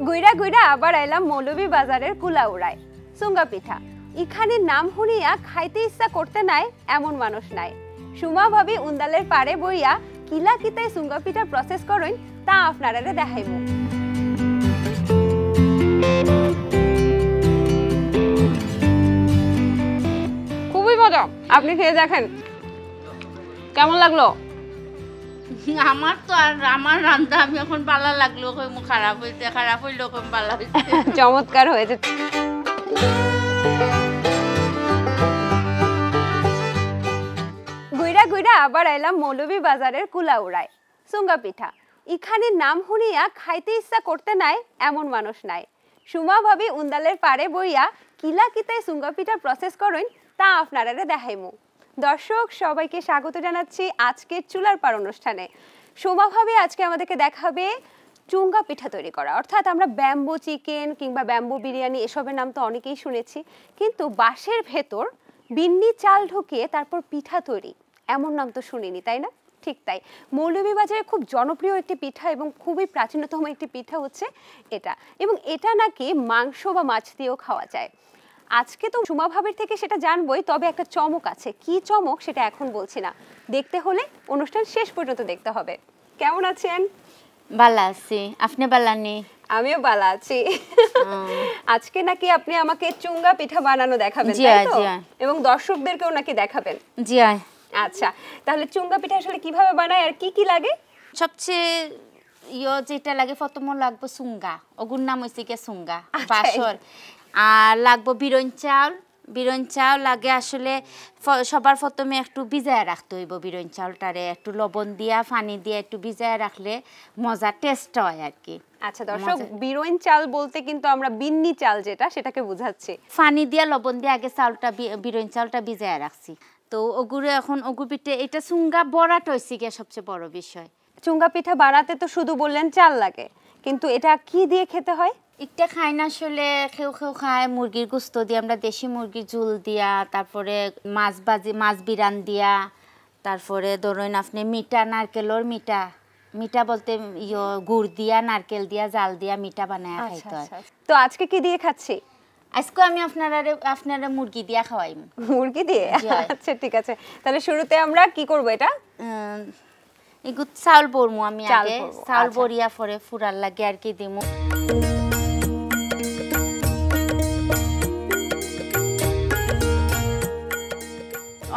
গুইরা গুইরা আবার আইলাম মৌলভী বাজারের কুলাউড়ায় সুঙ্গা পিঠা। এখানে নাম শুনিয়া খাইতে ইচ্ছা করতে নাই এমন মানুষ নাই। সুমা ভাবি উন্দালের পারে বইয়া কিলা কিতাই সুঙ্গা পিঠা প্রসেস করেন তা আপনারা দেখাইব। খুবই মজা, আপনি খেয়ে দেখেন কেমন লাগলো। আমার তো আর আমার রান্না আমি এখন ভালো লাগলো, খারাপ হইছে, খারাপ হইলো ভালো হইছে। চমৎকার হয়েছে। গুইরা গুইরা আবার আইলাম মৌলভী বাজারের কুলাউড়ায় সুঙ্গা পিঠা। এখানে নাম শুনিয়া খাইতে ইচ্ছা করতে নাই এমন মানুষ নাই। সুমা ভাবি উন্দালের পারে বইয়া কিলা কিতাই সুঙ্গা পিঠা প্রসেস করেন তা আপনারা দেখাইমু। দর্শক সবাইকে স্বাগত জানাচ্ছি আজকের চুলার পার অনুষ্ঠানে। সুমা ভাবি আজকে আমাদেরকে দেখাবে চুঙ্গা পিঠা তৈরি করা, অর্থাৎ আমরা ব্যাম্বো চিকেন কিংবা ব্যাম্বো বিরিয়ানি এসবের নাম তো অনেকেই শুনেছি, কিন্তু বাঁশের ভেতর বিন্নি চাল ঢুকিয়ে তারপর পিঠা তৈরি এমন নাম তো শুনিনি, তাই না? ঠিক তাই, মৌলভীবাজারে খুব জনপ্রিয় একটি পিঠা এবং খুবই প্রাচীনতম একটি পিঠা হচ্ছে এটা, এবং এটা নাকি মাংস বা মাছ দিয়েও খাওয়া যায়। আজকে তো সুমা ভাবির থেকে সেটা জানবই, তবে একটা চমক আছে। কি চমক সেটা এখন বলছি না, দেখতে হলে অনুষ্ঠান শেষ পর্যন্ত দেখতে হবে। কেমন আছেন? ভালো আছি, আপনি ভালো নেই? আমিও ভালো আছি। আজকে নাকি আপনি আমাকে চুঙ্গা পিঠা বানানো দেখাবেন, তাই তো? এবং দর্শকদেরকেও নাকি দেখাবেন। জি আচ্ছা, তাহলে চুঙ্গা পিঠা আসলে কিভাবে বানায় আর কি কি লাগে? সবচেয়ে যেটা লাগে প্রথম লাগবে চুঙ্গা, ওগুর নাম হইছে কি চুঙ্গা বাসর। আর লাগবো বিরন চাউল লাগে। আসলে সবার প্রথমে একটু ভিজায় রাখতে হইব বিরন চাউলটারে, একটু লবণ দিয়া পানি দিয়ে একটু ভিজায় রাখলে মজা টেস্ট হয় আর কি। আচ্ছা দর্শক, বিরন চাল বলতে কিন্তু আমরা বিন্নি চাল যেটা সেটাকে বোঝাচ্ছি। পানি দিয়া লবণ দিয়ে আগে চাউলটা বিরন চাউলটা ভিজায় রাখছি। তো ওগুলো এখন ওগু পিঠে এটা চুঙ্গা বড়াটা হইছে গিয়ে সবচেয়ে বড় বিষয়। চুঙ্গা পিঠা বানাতে তো শুধু বললেন চাল লাগে, কিন্তু এটা কি দিয়ে খেতে হয়? একটা খাই না আসলে, কেউ খায় মুরগির গোস্ত দিয়ে, আমরা দেশি মুরগির ঝুল দিয়া, তারপরে মাছ বিরান দিয়া, তারপরে ধরুন আপনি মিঠা নারকেলর মিঠা বলতে গুড় দিয়া নারকেল দিয়া জাল দিয়া মিঠা বানায় খাইতে হয়। তো আজকে কি দিয়ে খাচ্ছি? আজকে আমি আপনারা মুরগি দিয়া খাওয়াই। মুরগি দিয়ে? আচ্ছা ঠিক আছে, তাহলে শুরুতে আমরা কি করব? এটা এগু চাউল বরমু আমি আগে, চাউল বরিয়া পরে ফুরার লাগে আর কি দিমু।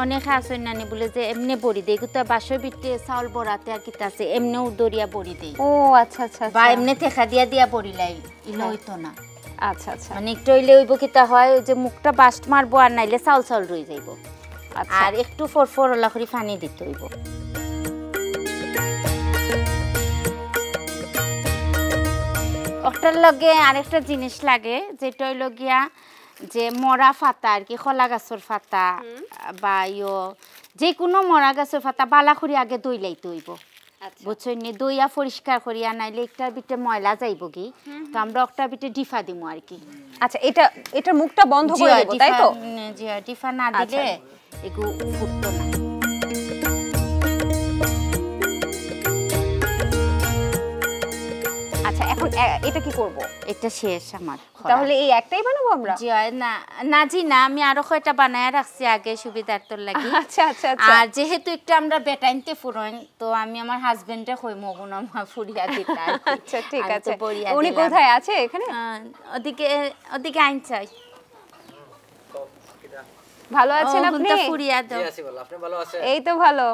অনেক আছে নানি বলে যে এমনি বড়ি দেই, কিন্তু বাসর বিটে চাউল বড়াতে আর কিতা আছে এমনিও দরিয়া বড়ি দেই। ও আচ্ছা আচ্ছা, বা এমনি থেকা দিয়া বড়ি লাই ইলো হইতো না। আচ্ছা আচ্ছা, মানে একটু হইলে হইব কিতা হয় ওই যে মুখটা বাস্ট মারবো আর নাইলে চাউল রয়ে যাইব। আর একটু ফরফরলা করে পানি দিতে হইব। ওটার লগে আরেকটা জিনিস লাগে, যেটা হইল গিয়া যে মরা ফাতা আর কি, খলা গাছের ফাতা বা যে কোনো মরা গাছের ফাতা বালা করে আগে দই লাইতে হইব, বুঝছেন? দইয়া পরিষ্কার করিয়া নাইলে একটার ভিতরে ময়লা যাইব কি, তো আমরা একটা ভিতরে ডিফা দিমু আর কি। আচ্ছা, এটা মুখটা বন্ধ করে দেব, তাই তো? জি, ডিফা না দিলে এগু ফুটতো না। আচ্ছা, এখন এটা কি করব? এটা শেষ আমার। তাহলে এই একটাই বানাবো আমরা? জি না, আমি আরো কয়টা বানায় রাখছি আগে সুবিধার্থর লাগি। আচ্ছা আচ্ছা আচ্ছা। আর যেহেতু একটু আমরা বেটাইনতে ফুরন, তো আমি আমার হাজবেন্ডে কই মগুন আমার ফুরিয়া দিতে। আচ্ছা ঠিক আছে। উনি কোথায় আছে? এখানে? ওদিকে আইন চাই। ভালো আছেন আপনি? ফুরিয়া দাও। জি আছি, ভালো। আপনি ভালো আছেন? এই তো ভালো।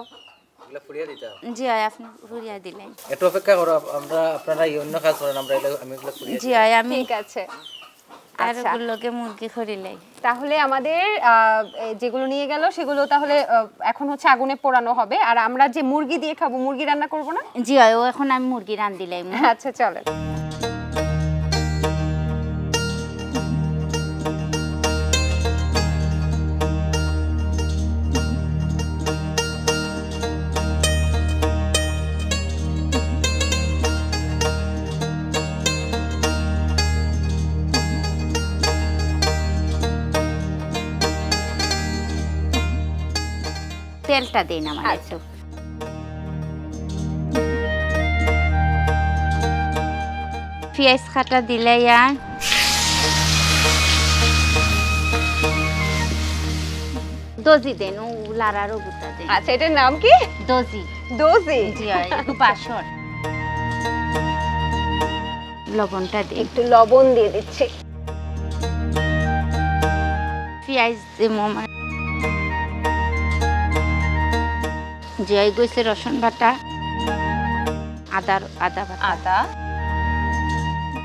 এগুলা ফুরিয়া দিতাম। জি আপনি ফুরিয়া দিলেন। একটু অপেক্ষা করো, আপনারা অন্য কাজ করেন, আমি এগুলা ফুরিয়া। জি আমি ঠিক আছে। আর ওগুলোকে মুরগি খরিলাই। তাহলে আমাদের যেগুলো নিয়ে গেল সেগুলো তাহলে এখন হচ্ছে আগুনে পোড়ানো হবে, আর আমরা যে মুরগি দিয়ে খাবো, মুরগি রান্না করব না? জি এখন আমি মুরগি রান দিলাই। আচ্ছা চলেন। তেলটা দেই না মানে একটু। পেঁয়াজ কাটা দিলে আর দজি দেন ও লারারও গুতা দেন। আচ্ছা এটার নাম কি? দজি। দোজি। জি একটু বাসর। লবণটা দিই, একটু লবণ দিয়ে দিচ্ছি। পেঁয়াজ দেবো জিয়াই গইছে রসুন বাটা, আদা বাটা, আদা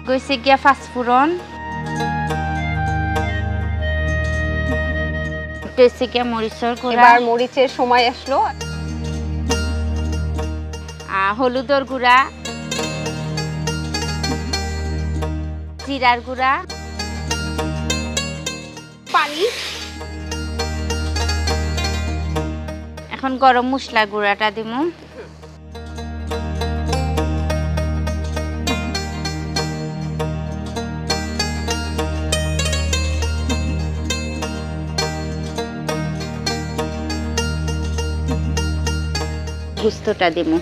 গইছে গিয়া পাঁচফোড়ন, গইছে গিয়া মরিচের গুঁড়া, এবার মরিচের সময় আসলো। হলুদের গুঁড়া, জিরার গুঁড়া, পানি, এখন গরম মশলা গুঁড়াটা দিমু। গুস্তটা দিমু।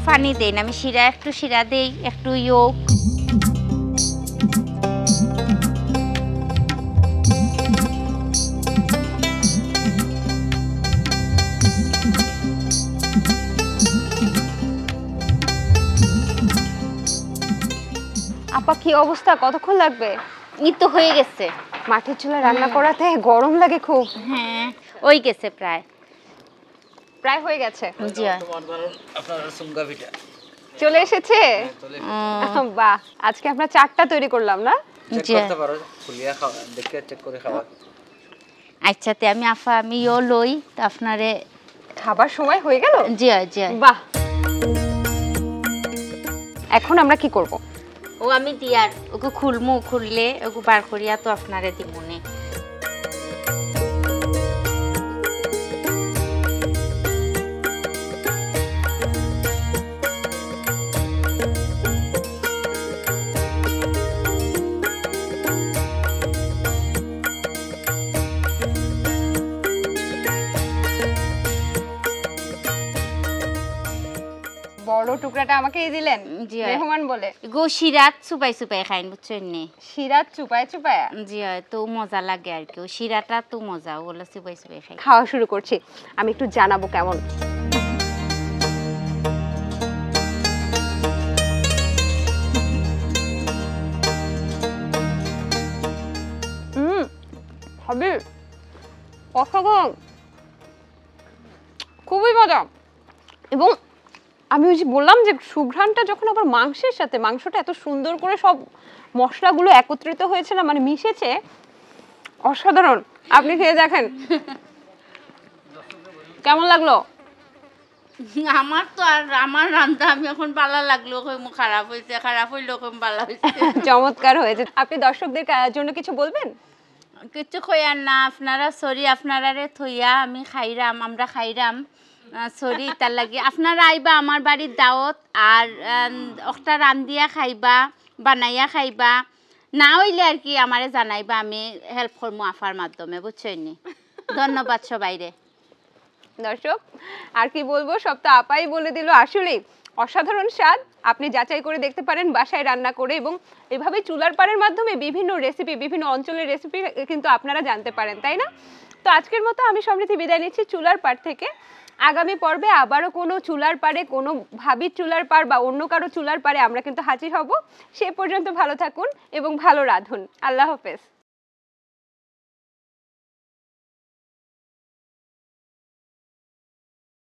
পানি দেই না আমি, শিরা একটু শিরা দেই, একটু ইয়োক, আপা কি অবস্থা, কতক্ষণ লাগবে? এই তো হয়ে গেছে। মাটির চুলায় রান্না করাতে গরম লাগে খুব। হ্যাঁ ওই গেছে প্রায় হয়ে গেছে। জি আপনার সুঙ্গা পিঠা চলে এসেছে। বাহ, আজকে আমরা 4টা তৈরি করলাম না? চেক জি। করতে পারো, খুলিয়া খাওয়া দেখে চেক করে খাওয়া। আচ্ছা তে আমি আফা আমিও লই তো আপনারে খাবার সময় হয়ে গেল। জি জি। বাহ, এখন আমরা কি করব? ও আমি দিয়ার ওকে খুলমু, খুললে ওকে বার করিয়া তো আপনারে দিমুনে। বড় টুকরাটা আমাকেই দিলেন জি। মেহমান বলে। গো শিরাত চুপাই চুপাই খাইন বুঝছেন নি? শিরাত চুপায় চুপায় জি তো মজা লাগে আর কি, ও শিরাটা তো মজা, ওগুলো চুপাই চুপাই খাই। খাওয়া শুরু করছি। আমি একটু জানাবো কেমন। হবে অসাধারণ, খুবই মজা। এবং আমি ওই যে বললাম যে সুঘ্রাণটা যখন আবার মাংসের সাথে, মাংসটা এত সুন্দর করে সব মশলাগুলো একত্রিত হয়েছে না, মানে মিশেছে, অসাধারণ। আপনি খেয়ে দেখেন কেমন লাগলো। আমার তো আর আমার রান্না আমি এখন ভালো লাগলো, খারাপ হয়েছে, খারাপ হইলো ভালো হয়েছে। চমৎকার হয়েছে। আপনি দর্শকদের জন্য কিছু বলবেন? কিছু কইয়ার না, আপনারা সরি, আপনারা রে থইয়া আমি খাইরাম, আমরা খাইরাম, সরি তার লাগে। আপনারা আইবা আমার বাড়ির দাওয়াত, আর একটা রান্দিয়া খাইবা, বানাইয়া খাইবা, না হইলে আর কি আমারে জানাইবা, আমি হেল্প করবো আফার মাধ্যমে, বুঝছেন নি? ধন্যবাদ সবাইরে। দর্শক আর কি বলবো, সব তো আপাই বলে দিল। আসলে অসাধারণ স্বাদ। আপনি যাচাই করে দেখতে পারেন বাসায় রান্না করে, এবং এভাবে চুলার পাড়ের মাধ্যমে বিভিন্ন রেসিপি, বিভিন্ন অঞ্চলের রেসিপি কিন্তু আপনারা জানতে পারেন, তাই না? তো আজকের মতো আমি সমৃদ্ধি বিদায় নিচ্ছি চুলার পাড় থেকে। আগামী পর্বে আবারও কোনো চুলার পাড়ে, কোনো ভাবির চুলার পাড় বা অন্য কারো চুলার পাড়ে আমরা কিন্তু হাজির হব। সে পর্যন্ত ভালো থাকুন এবং ভালো রাঁধুন। আল্লাহ হাফেজ।